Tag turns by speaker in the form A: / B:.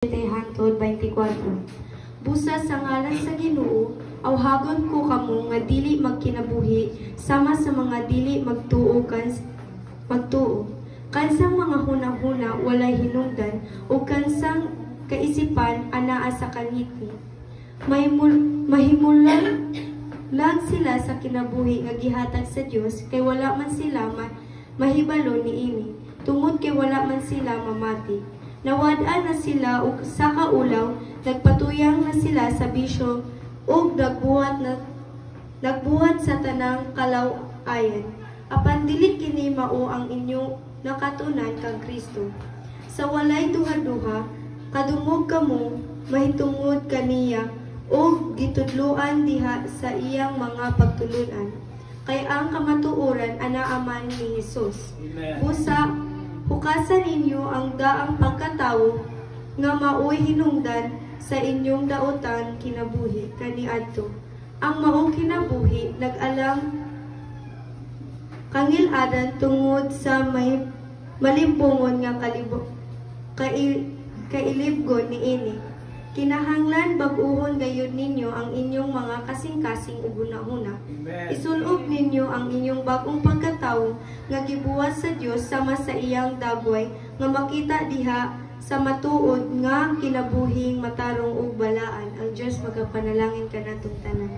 A: 24. Busa sa ngalan sa Ginoo, awhagon ko kamo nga dili magkinabuhi sama sa mga dili magtuo. Kansang mga hunahuna walay hinungdan o kansang kaisipan anaa sa kanhiti. Mahimulan lang sila sa kinabuhi nga gihatag sa Dios kay wala man sila mahibalo niini. Tungod kay wala man sila mamati. Nawad-an na sila ug sa kaulaw, nagpatuyang na sila sa bisyo ug nagbuhat sa tanang kalaw-ayan. Apan dili kini mao ang inyong nakatunan kang Kristo. Sa walay duha-duha, kadungog kamo mahitungod kaniya ug gitudloan diha sa iyang mga pagtulunan. Kay ang kamatuoran anaa man ni Hesus. Busa hukasan ninyo ang daang pagkatawo nga maoy hinungdan sa inyong daotan kinabuhi kaniadto. Ang maong kinabuhi nag-alang kangiladan tungod sa may malimpumon nga kailibgon niini. Kinahanglan bag-uhon gayud ninyo ang inyong mga kasing-kasing ug hunahuna. Isulob ninyo ang inyong bagong pagkatawo nga gibuhat sa Dios sama sa iyang dagway nga makita diha sa matuod nga kinabuhing matarong ug balaan. Ang Dios magapanalangin kanatong tanan.